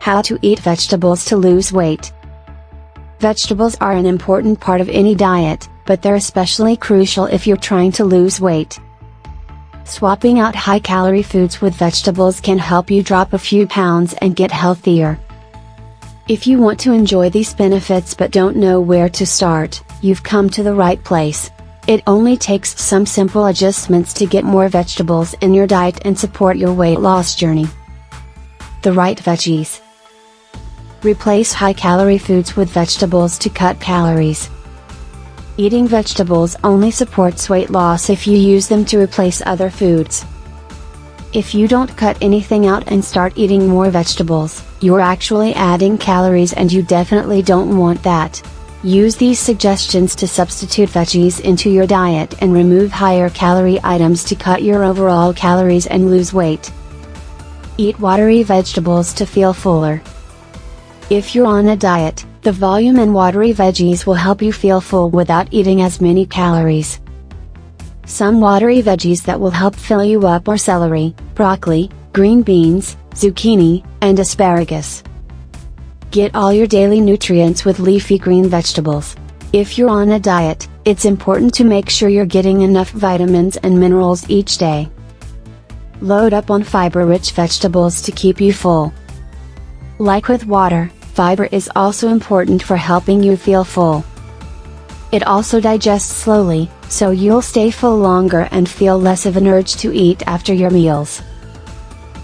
How to eat vegetables to lose weight. Vegetables are an important part of any diet, but they're especially crucial if you're trying to lose weight. Swapping out high-calorie foods with vegetables can help you drop a few pounds and get healthier. If you want to enjoy these benefits but don't know where to start, you've come to the right place. It only takes some simple adjustments to get more vegetables in your diet and support your weight loss journey. The right veggies. Replace high-calorie foods with vegetables to cut calories. Eating vegetables only supports weight loss if you use them to replace other foods. If you don't cut anything out and start eating more vegetables, you're actually adding calories and you definitely don't want that. Use these suggestions to substitute veggies into your diet and remove higher calorie items to cut your overall calories and lose weight. Eat watery vegetables to feel fuller. If you're on a diet, the volume in watery veggies will help you feel full without eating as many calories. Some watery veggies that will help fill you up are celery, broccoli, green beans, zucchini, and asparagus. Get all your daily nutrients with leafy green vegetables. If you're on a diet, it's important to make sure you're getting enough vitamins and minerals each day. Load up on fiber-rich vegetables to keep you full. Like with water, fiber is also important for helping you feel full. It also digests slowly, so you'll stay full longer and feel less of an urge to eat after your meals.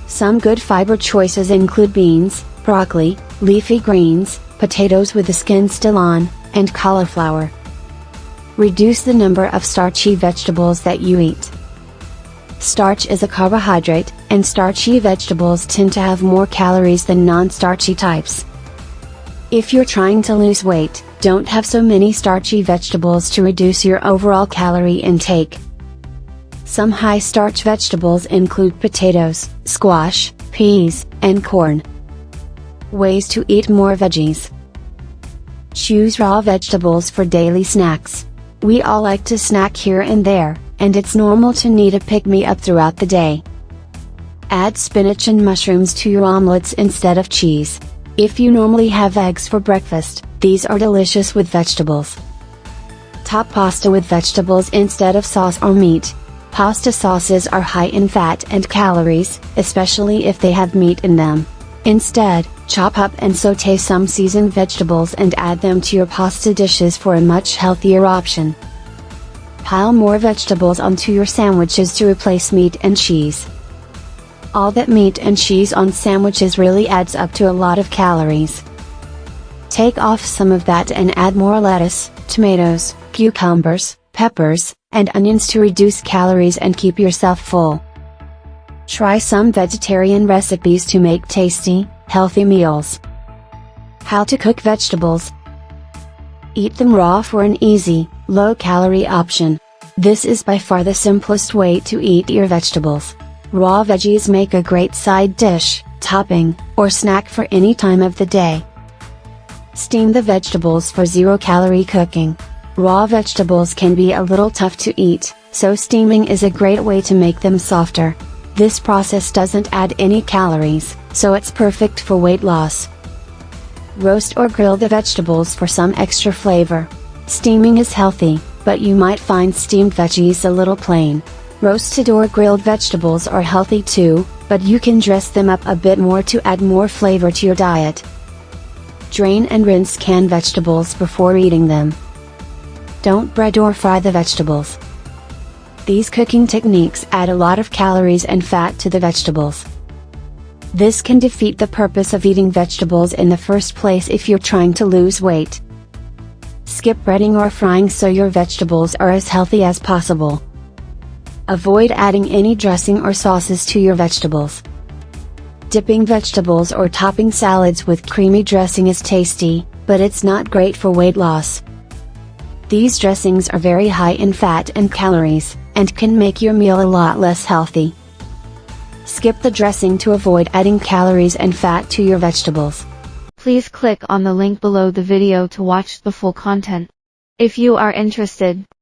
Some good fiber choices include beans, broccoli, leafy greens, potatoes with the skin still on, and cauliflower. Reduce the number of starchy vegetables that you eat. Starch is a carbohydrate, and starchy vegetables tend to have more calories than non-starchy types. If you're trying to lose weight, don't have so many starchy vegetables to reduce your overall calorie intake. Some high-starch vegetables include potatoes, squash, peas, and corn. Ways to eat more veggies. Choose raw vegetables for daily snacks. We all like to snack here and there, and it's normal to need a pick-me-up throughout the day. Add spinach and mushrooms to your omelets instead of cheese. If you normally have eggs for breakfast, these are delicious with vegetables. Top pasta with vegetables instead of sauce or meat. Pasta sauces are high in fat and calories, especially if they have meat in them. Instead, chop up and sauté some seasoned vegetables and add them to your pasta dishes for a much healthier option. Pile more vegetables onto your sandwiches to replace meat and cheese. All that meat and cheese on sandwiches really adds up to a lot of calories. Take off some of that and add more lettuce, tomatoes, cucumbers, peppers, and onions to reduce calories and keep yourself full. Try some vegetarian recipes to make tasty, healthy meals. How to cook vegetables. Eat them raw for an easy, low-calorie option. This is by far the simplest way to eat your vegetables. Raw veggies make a great side dish, topping, or snack for any time of the day. Steam the vegetables for zero-calorie cooking. Raw vegetables can be a little tough to eat, so steaming is a great way to make them softer. This process doesn't add any calories, so it's perfect for weight loss. Roast or grill the vegetables for some extra flavor. Steaming is healthy, but you might find steamed veggies a little plain. Roasted or grilled vegetables are healthy too, but you can dress them up a bit more to add more flavor to your diet. Drain and rinse canned vegetables before eating them. Don't bread or fry the vegetables. These cooking techniques add a lot of calories and fat to the vegetables. This can defeat the purpose of eating vegetables in the first place if you're trying to lose weight. Skip breading or frying so your vegetables are as healthy as possible. Avoid adding any dressing or sauces to your vegetables. Dipping vegetables or topping salads with creamy dressing is tasty, but it's not great for weight loss. These dressings are very high in fat and calories, and can make your meal a lot less healthy. Skip the dressing to avoid adding calories and fat to your vegetables. Please click on the link below the video to watch the full content. If you are interested,